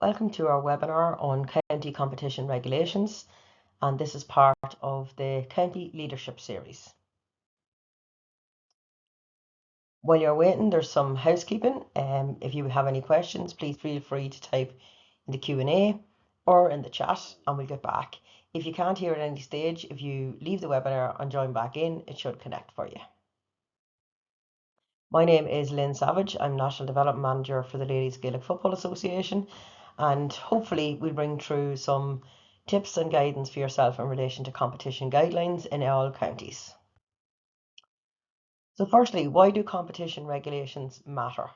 Welcome to our webinar on county competition regulations, and this is part of the County Leadership Series. While you're waiting, there's some housekeeping. If you have any questions, please feel free to type in the Q&A or in the chat and we'll get back. If you can't hear at any stage, if you leave the webinar and join back in, it should connect for you. My name is Lynn Savage. I'm National Development Manager for the Ladies Gaelic Football Association, and hopefully we'll bring through some tips and guidance for yourself in relation to competition guidelines in all counties. So firstly, why do competition regulations matter?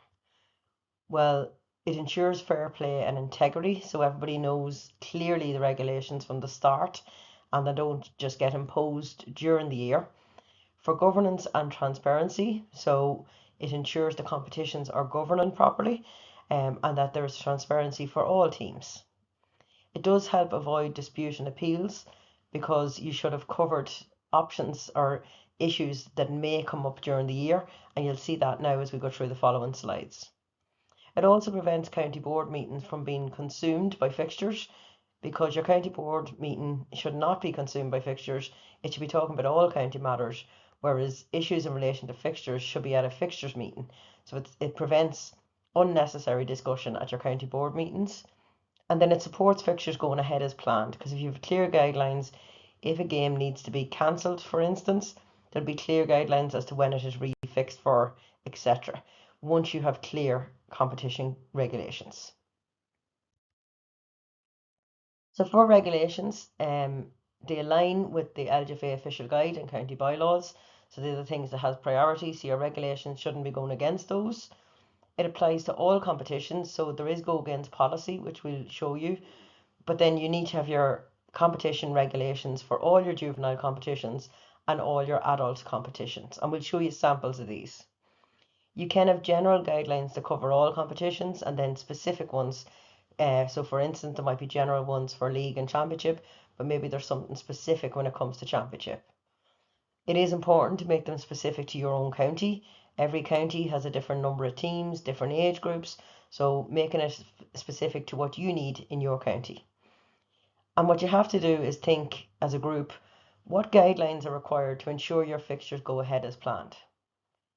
Well, it ensures fair play and integrity, so everybody knows clearly the regulations from the start and they don't just get imposed during the year. For governance and transparency, so it ensures the competitions are governed properly and that there is transparency for all teams. It does help avoid dispute and appeals because you should have covered options or issues that may come up during the year, and you'll see that now as we go through the following slides. It also prevents county board meetings from being consumed by fixtures, because your county board meeting should not be consumed by fixtures. It should be talking about all county matters, whereas issues in relation to fixtures should be at a fixtures meeting. So it prevents unnecessary discussion at your county board meetings. And then it supports fixtures going ahead as planned, because if you have clear guidelines, if a game needs to be cancelled, for instance, there'll be clear guidelines as to when it is refixed for, etc. once you have clear competition regulations. So for regulations, they align with the LGFA official guide and county bylaws. So they're the things that has priority. So your regulations shouldn't be going against those. It applies to all competitions. So there is go against policy, which we'll show you. But then you need to have your competition regulations for all your juvenile competitions and all your adult competitions. And we'll show you samples of these. You can have general guidelines to cover all competitions and then specific ones. So for instance, there might be general ones for league and championship, but maybe there's something specific when it comes to championship. It is important to make them specific to your own county. Every county has a different number of teams, different age groups, so making it specific to what you need in your county. And what you have to do is think as a group, what guidelines are required to ensure your fixtures go ahead as planned?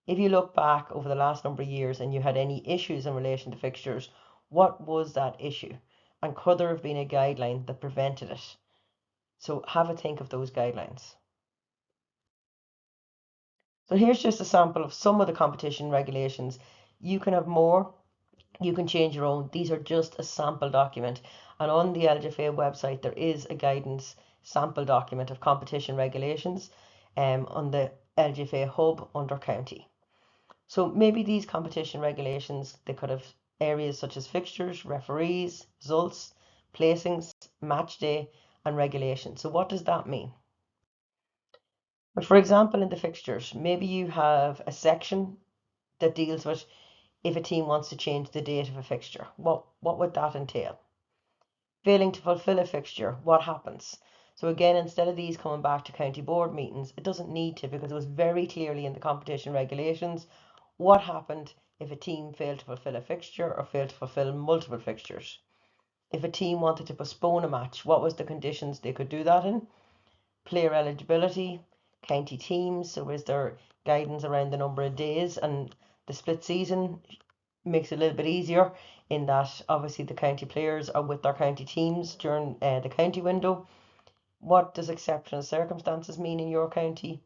If you look back over the last number of years and you had any issues in relation to fixtures, what was that issue? And could there have been a guideline that prevented it? So have a think of those guidelines. So here's just a sample of some of the competition regulations. You can have more, you can change your own. These are just a sample document. And on the LGFA website, there is a guidance sample document of competition regulations on the LGFA hub under county. So maybe these competition regulations, they could have areas such as fixtures, referees, results, placings, match day, and regulation. So what does that mean? But for example, in the fixtures, maybe you have a section that deals with if a team wants to change the date of a fixture. What would that entail? Failing to fulfill a fixture, what happens? So again, instead of these coming back to county board meetings, it doesn't need to, because it was very clearly in the competition regulations what happened if a team failed to fulfill a fixture or failed to fulfill multiple fixtures. If a team wanted to postpone a match, what was the conditions they could do that in? Player eligibility, county teams, so is there guidance around the number of days, and the split season makes it a little bit easier in that obviously the county players are with their county teams during the county window. What does exceptional circumstances mean in your county?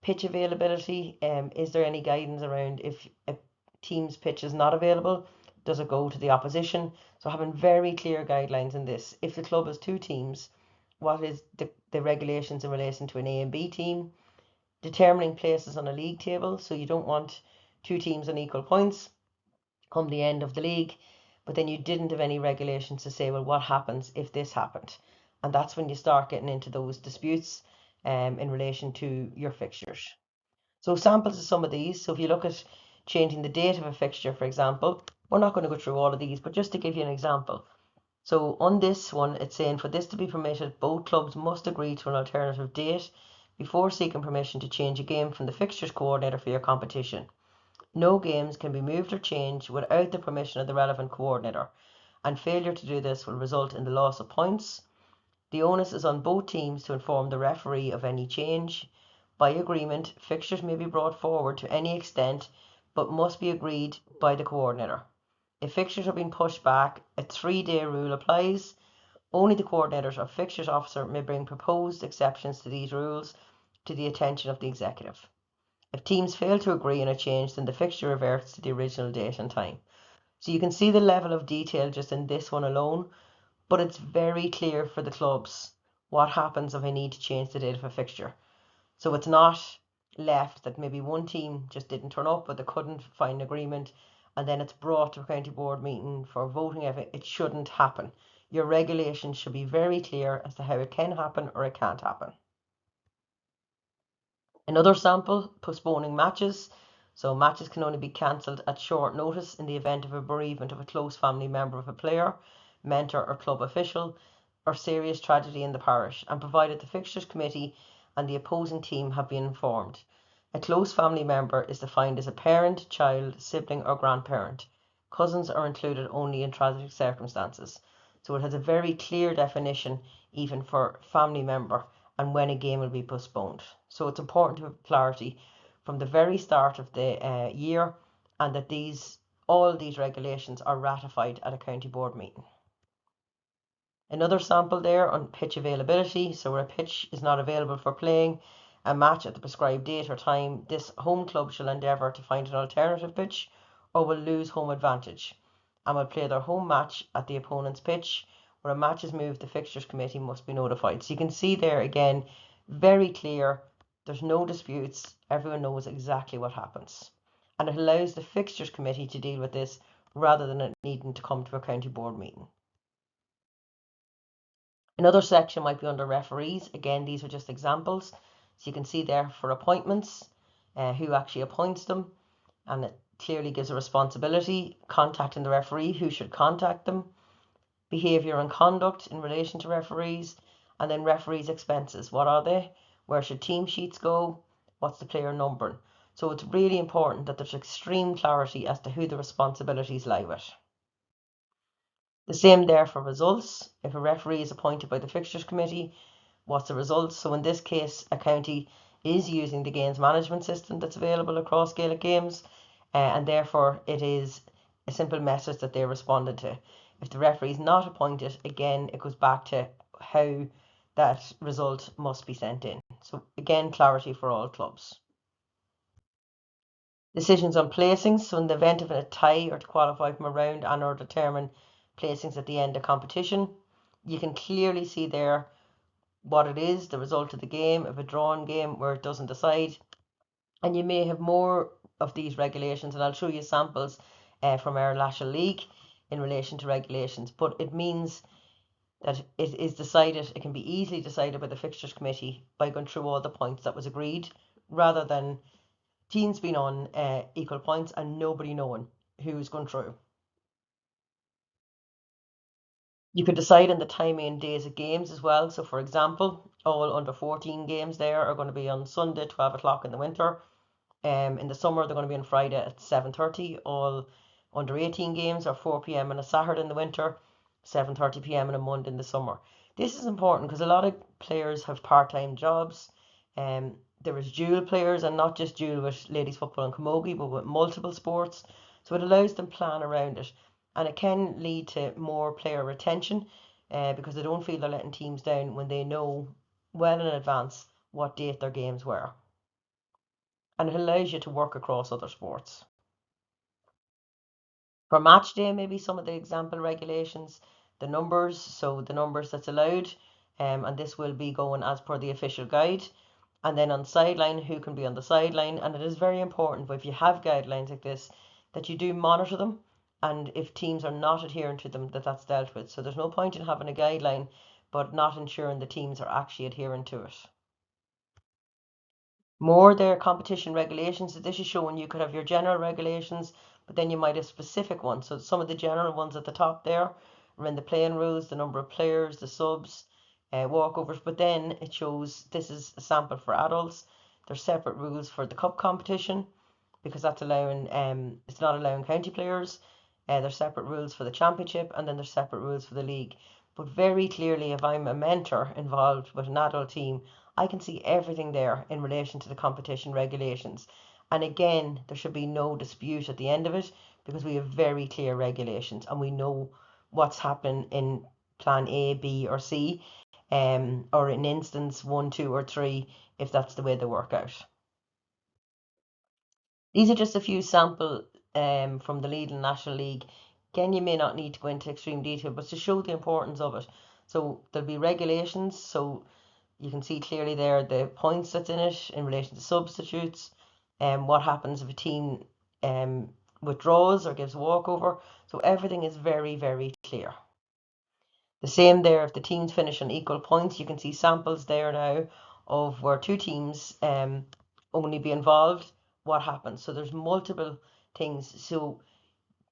Pitch availability, is there any guidance around if a team's pitch is not available, does it go to the opposition? So having very clear guidelines in this. If the club has two teams, what is the regulations in relation to an A and B team? Determining places on a league table, so you don't want two teams on equal points come the end of the league, but then you didn't have any regulations to say, well, what happens if this happened? And that's when you start getting into those disputes in relation to your fixtures. So samples of some of these. So if you look at changing the date of a fixture, for example, we're not going to go through all of these, but just to give you an example. So on this one, it's saying for this to be permitted, both clubs must agree to an alternative date before seeking permission to change a game from the fixtures coordinator for your competition. No games can be moved or changed without the permission of the relevant coordinator. and failure to do this will result in the loss of points. The onus is on both teams to inform the referee of any change. By agreement, fixtures may be brought forward to any extent, but must be agreed by the coordinator. If fixtures are being pushed back, a 3-day rule applies. Only the coordinators or fixtures officer may bring proposed exceptions to these rules to the attention of the executive. If teams fail to agree on a change, then the fixture reverts to the original date and time. So you can see the level of detail just in this one alone, but it's very clear for the clubs what happens if I need to change the date of a fixture. So it's not left that maybe one team just didn't turn up or they couldn't find agreement and then it's brought to a county board meeting for voting. It shouldn't happen. Your regulations should be very clear as to how it can happen or it can't happen. Another sample, postponing matches. So matches can only be cancelled at short notice in the event of a bereavement of a close family member of a player, mentor or club official, or serious tragedy in the parish, and provided the fixtures committee and the opposing team have been informed. A close family member is defined as a parent, child, sibling or grandparent. Cousins are included only in tragic circumstances. So it has a very clear definition even for family member and when a game will be postponed. So it's important to have clarity from the very start of the year and that all these regulations are ratified at a county board meeting. Another sample there on pitch availability. So where a pitch is not available for playing a match at the prescribed date or time, this home club shall endeavour to find an alternative pitch or will lose home advantage and will play their home match at the opponent's pitch. Where a match is moved, the fixtures committee must be notified. So you can see there again, very clear, there's no disputes, everyone knows exactly what happens. And it allows the fixtures committee to deal with this rather than it needing to come to a county board meeting. Another section might be under referees. Again, these are just examples. So you can see there for appointments, who actually appoints them, and it clearly gives a responsibility, contacting the referee, who should contact them, behaviour and conduct in relation to referees, and then referees' expenses. What are they? Where should team sheets go? What's the player numbering? So it's really important that there's extreme clarity as to who the responsibilities lie with. The same there for results. If a referee is appointed by the fixtures committee, what's the results? So in this case, a county is using the games management system that's available across Gaelic games, and therefore it is a simple message that they responded to. If the referee is not appointed, again, it goes back to how that result must be sent in. So again, clarity for all clubs. Decisions on placings. So in the event of a tie or to qualify from a round and or determine placings at the end of competition, you can clearly see there what it is, the result of the game, of a drawn game where it doesn't decide. And you may have more of these regulations, and I'll show you samples from our Lashel League in relation to regulations, but it means that it is decided, it can be easily decided by the fixtures committee by going through all the points that was agreed, rather than teams being on equal points and nobody knowing who's going through. You could decide on the timing and days of games as well. So for example, all under 14 games there are going to be on Sunday, 12 o'clock in the winter. In the summer, they're going to be on Friday at 7:30. All under 18 games are 4 p.m. on a Saturday in the winter, 7:30 p.m. on a Monday in the summer. This is important because a lot of players have part-time jobs. There is dual players, and not just dual with ladies football and camogie, but with multiple sports. So it allows them plan around it, and it can lead to more player retention because they don't feel they're letting teams down when they know well in advance what date their games were. And it allows you to work across other sports. For match day, maybe some of the example regulations, the numbers, so the numbers that's allowed, and this will be going as per the official guide. And then on sideline, who can be on the sideline, and it is very important if you have guidelines like this that you do monitor them, and if teams are not adhering to them, that's dealt with. So there's no point in having a guideline but not ensuring the teams are actually adhering to it. More their competition regulations. So this is showing you could have your general regulations, but then you might have specific ones. So some of the general ones at the top there are in the playing rules, the number of players, the subs, walkovers, but then it shows this is a sample for adults. There's separate rules for the cup competition because that's allowing it's not allowing county players. There's separate rules for the championship, and then there's separate rules for the league. But very clearly, if I'm a mentor involved with an adult team, I can see everything there in relation to the competition regulations. And again, there should be no dispute at the end of it because we have very clear regulations and we know what's happening in plan A, B, or C, or in instance 1, 2, or 3, if that's the way they work out. These are just a few sample from the Lead and National League. Again, you may not need to go into extreme detail, but to show the importance of it. So there'll be regulations, so you can see clearly there the points that's in it in relation to substitutes, and what happens if a team withdraws or gives a walkover. So everything is very, very clear. The same there, if the teams finish on equal points, you can see samples there now of where two teams only be involved, what happens. So there's multiple things. So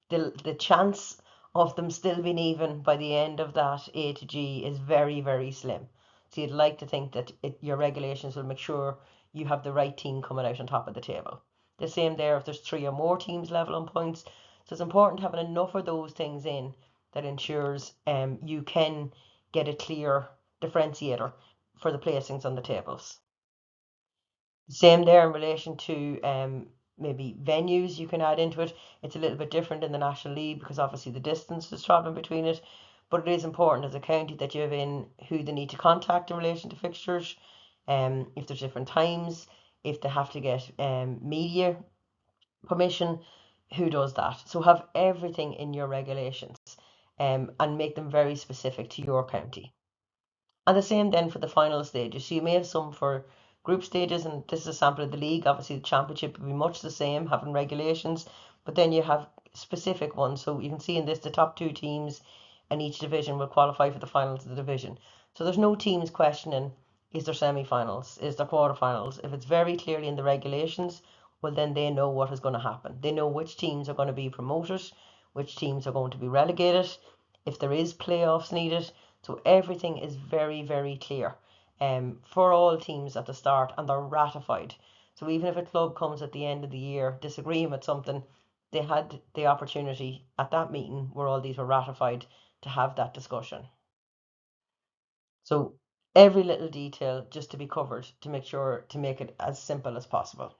the chance of them still being even by the end of that A to G is very, very slim. So you'd like to think that your regulations will make sure you have the right team coming out on top of the table. The same there if there's 3 or more teams level on points. So it's important having enough of those things in that ensures you can get a clear differentiator for the placings on the tables. Same there in relation to maybe venues you can add into it. It's a little bit different in the National League because obviously the distance is travelling between it, but it is important as a county that you have in who they need to contact in relation to fixtures, if there's different times, if they have to get media permission, who does that. So have everything in your regulations and make them very specific to your county. And the same then for the final stages. So you may have some for group stages, and this is a sample of the league. Obviously, the championship will be much the same, having regulations, but then you have specific ones. So you can see in this the top 2 teams in each division will qualify for the finals of the division. So there's no teams questioning is there semi-finals, is there quarter-finals. If it's very clearly in the regulations, well then they know what is going to happen. They know which teams are going to be promoted, which teams are going to be relegated, if there is playoffs needed. So everything is very, very clear for all teams at the start, and they're ratified. So even if a club comes at the end of the year disagreeing with something, they had the opportunity at that meeting where all these were ratified to have that discussion. So every little detail just to be covered to make sure to make it as simple as possible.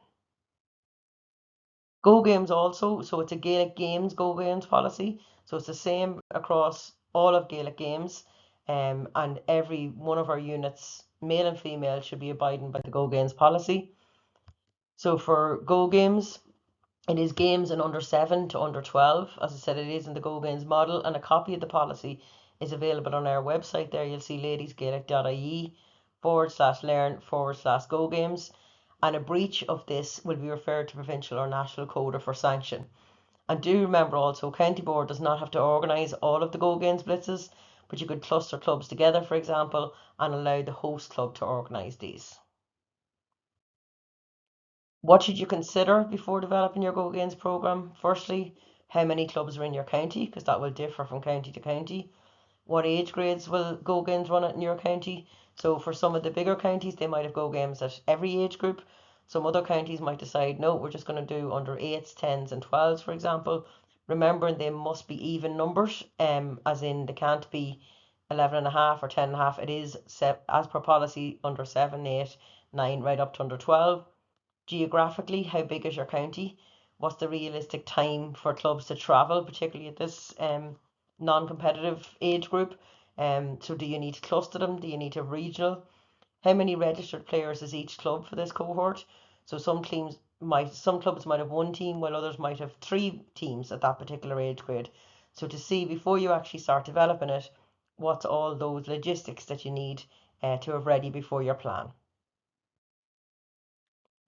Go games also, so it's a Gaelic Games Go Games policy. So it's the same across all of Gaelic Games, and every one of our units, male and female, should be abiding by the Go Games policy. So for Go Games, it is games in under 7 to under 12. As I said, it is in the Go Games model, and a copy of the policy is available on our website. There you'll see ladiesgaelic.ie/learn/Go Games, and a breach of this will be referred to provincial or national quota for sanction. And do remember also, County Board does not have to organise all of the Go Games blitzes, but you could cluster clubs together, for example, and allow the host club to organise these. What should you consider before developing your Go Games programme? Firstly, how many clubs are in your county, because that will differ from county to county. What age grades will Go Games run at in your county? So for some of the bigger counties, they might have Go Games at every age group. Some other counties might decide, no, we're just going to do under 8s, 10s and 12s, for example. Remembering they must be even numbers, as in they can't be 11 and a half or 10 and a half. It is set as per policy under 7, 8, 9, right up to under 12. Geographically, how big is your county? What's the realistic time for clubs to travel, particularly at this non-competitive age group? So do you need to cluster them? Do you need to have regional? How many registered players is each club for this cohort? So some clubs might have 1 team, while others might have 3 teams at that particular age grade. So to see before you actually start developing it, what's all those logistics that you need to have ready before your plan.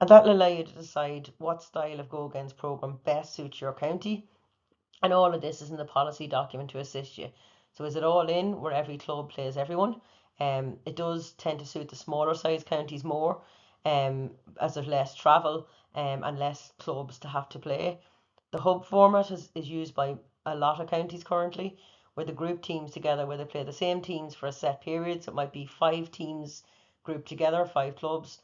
And that will allow you to decide what style of Go Against programme best suits your county. And all of this is in the policy document to assist you. So is it all in where every club plays everyone? It does tend to suit the smaller size counties more, as there's less travel and less clubs to have to play. The hub format is used by a lot of counties currently, where the group teams together, where they play the same teams for a set period. So it might be 5 teams grouped together, 5 clubs.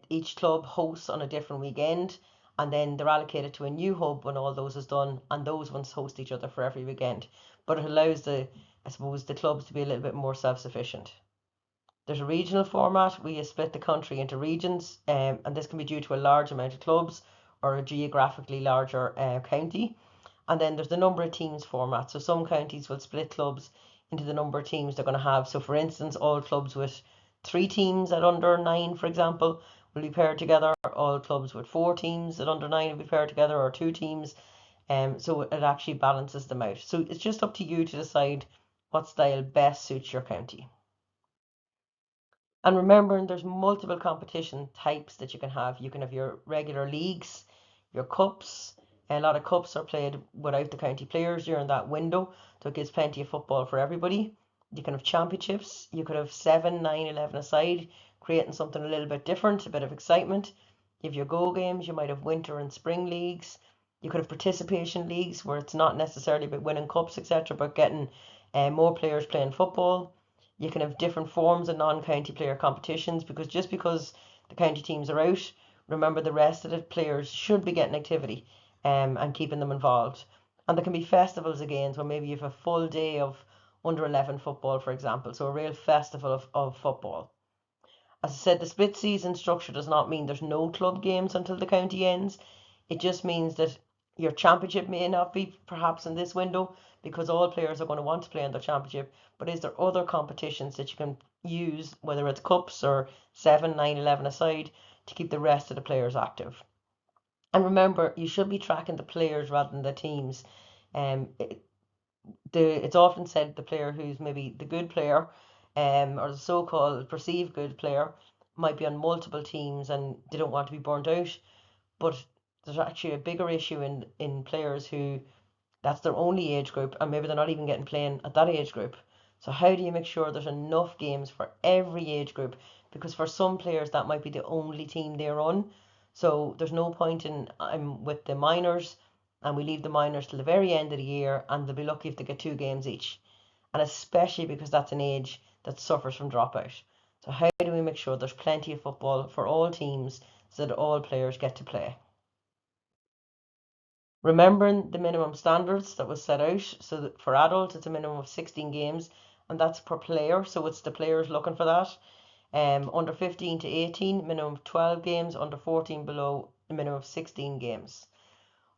Each club hosts on a different weekend, and then they're allocated to a new hub when all those is done, and those ones host each other for every weekend. But it allows I suppose, the clubs to be a little bit more self-sufficient. There's a regional format where you split the country into regions, and this can be due to a large amount of clubs or a geographically larger county. And then there's the number of teams format. So some counties will split clubs into the number of teams they're going to have. So for instance, all clubs with 3 teams at under 9, for example, will be paired together. All clubs with 4 teams at under 9 will be paired together, or 2 teams. So it actually balances them out. So it's just up to you to decide what style best suits your county. And remembering there's multiple competition types that you can have. You can have your regular leagues, your cups. A lot of cups are played without the county players during that window, so it gives plenty of football for everybody. You can have championships. You could have 7, 9, 11 aside, creating something a little bit different, a bit of excitement. You have your go games. You might have winter and spring leagues. You could have participation leagues where it's not necessarily about winning cups, etc., but getting more players playing football. You can have different forms of non-county player competitions, because just because the county teams are out, remember the rest of the players should be getting activity and keeping them involved. And there can be festivals again, where maybe you have a full day of under 11 football, for example, so a real festival of football. As I said, the split season structure does not mean there's no club games until the county ends. It just means that your championship may not be perhaps in this window, because all players are going to want to play in their championship. But is there other competitions that you can use, whether it's cups or 7, 9, 11 aside, to keep the rest of the players active? And remember, you should be tracking the players rather than the teams. It, it's often said the player who's maybe the good player, or the so-called perceived good player, might be on multiple teams and they don't want to be burnt out. But there's actually a bigger issue in players who that's their only age group, and maybe they're not even getting playing at that age group. So how do you make sure there's enough games for every age group? Because for some players that might be the only team they're on. So there's no point in with the minors, and we leave the minors till the very end of the year, and they'll be lucky if they get 2 games each. And especially because that's an age that suffers from dropout. So how do we make sure there's plenty of football for all teams so that all players get to play? Remembering the minimum standards that was set out, so that for adults it's a minimum of 16 games, and that's per player, so it's the players looking for that. Under 15 to 18, minimum of 12 games. Under 14 below, a minimum of 16 games.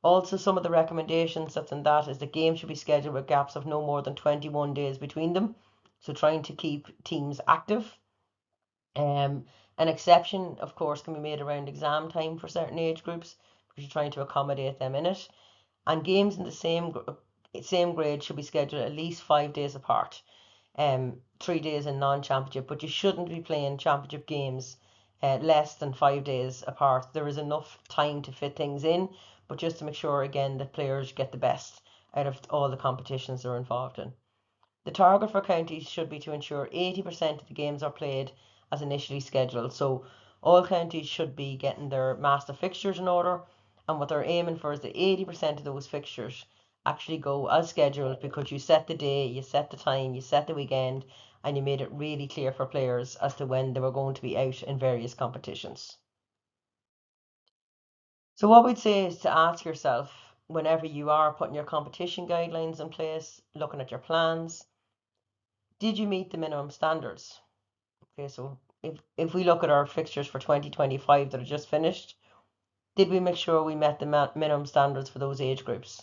Also, some of the recommendations that's in that is the games should be scheduled with gaps of no more than 21 days between them, so trying to keep teams active. An exception, of course, can be made around exam time for certain age groups, because you're trying to accommodate them in it. And games in the same grade should be scheduled at least 5 days apart. 3 days in non-championship, but you shouldn't be playing championship games less than 5 days apart. There is enough time to fit things in, but just to make sure again that players get the best out of all the competitions they're involved in. The target for counties should be to ensure 80% of the games are played as initially scheduled. So all counties should be getting their master fixtures in order, and what they're aiming for is that 80% of those fixtures actually go as scheduled, because you set the day, you set the time, you set the weekend, and you made it really clear for players as to when they were going to be out in various competitions. So what we'd say is to ask yourself, whenever you are putting your competition guidelines in place, looking at your plans, did you meet the minimum standards? Okay, so if we look at our fixtures for 2025 that are just finished, did we make sure we met the minimum standards for those age groups?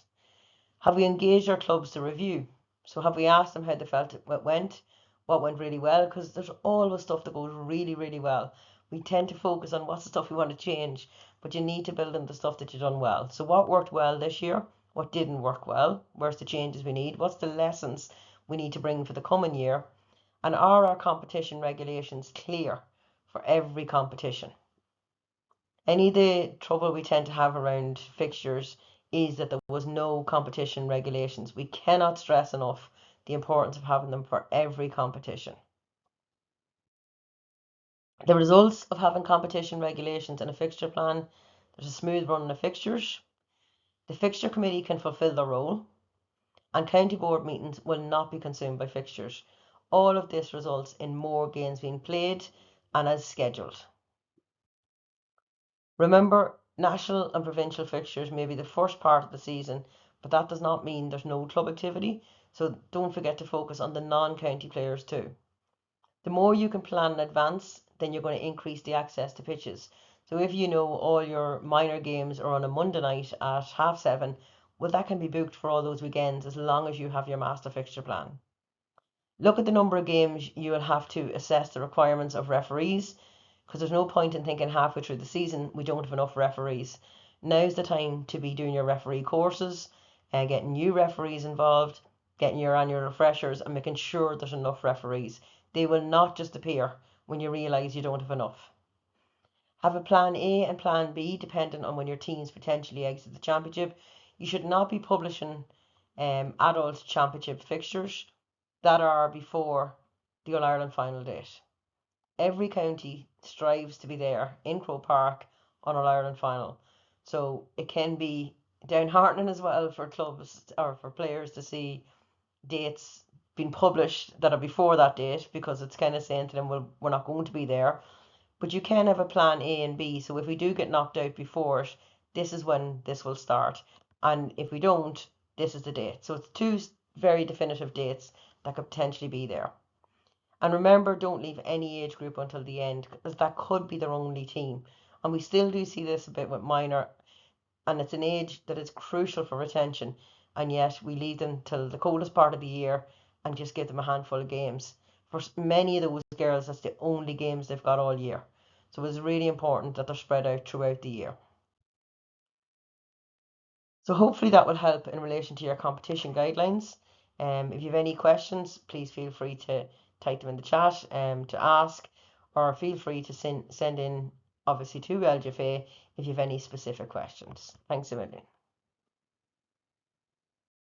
Have we engaged our clubs to review? So have we asked them how they felt it went, what went really well? Because there's always stuff that goes really, really well. We tend to focus on what's the stuff we want to change, but you need to build in the stuff that you've done well. So what worked well this year? What didn't work well? Where's the changes we need? What's the lessons we need to bring for the coming year? And are our competition regulations clear for every competition? Any of the trouble we tend to have around fixtures is that there was no competition regulations. We cannot stress enough the importance of having them for every competition. The results of having competition regulations and a fixture plan: there's a smooth running of fixtures, the fixture committee can fulfil their role, and county board meetings will not be consumed by fixtures. All of this results in more games being played and as scheduled. Remember, National and provincial fixtures may be the first part of the season, but that does not mean there's no club activity. So don't forget to focus on the non-county players too. The more you can plan in advance, then you're going to increase the access to pitches. So if you know all your minor games are on a Monday night at 7:30, well, that can be booked for all those weekends as long as you have your master fixture plan. Look at the number of games you will have to assess the requirements of referees, because there's no point in thinking halfway through the season we don't have enough referees. Now's the time to be doing your referee courses and getting new referees involved, getting your annual refreshers, and making sure there's enough referees. They will not just appear when you realise you don't have enough. Have a plan A and plan B depending on when your teams potentially exit the championship. You should not be publishing adult championship fixtures that are before the All Ireland final date. Every county strives to be there in Croke Park on All Ireland final. So it can be downheartening as well for clubs or for players to see dates being published that are before that date, because it's kind of saying to them, well, we're not going to be there. But you can have a plan A and B. So if we do get knocked out before it, this is when this will start. And if we don't, this is the date. So it's two very definitive dates that could potentially be there. And remember, don't leave any age group until the end, because that could be their only team. And we still do see this a bit with minor, and it's an age that is crucial for retention. And yet we leave them till the coldest part of the year and just give them a handful of games. For many of those girls, that's the only games they've got all year. So it's really important that they're spread out throughout the year. So hopefully that will help in relation to your competition guidelines. If you have any questions, please feel free to type them in the chat to ask, or feel free to send in, obviously, to LGFA if you have any specific questions. Thanks a million.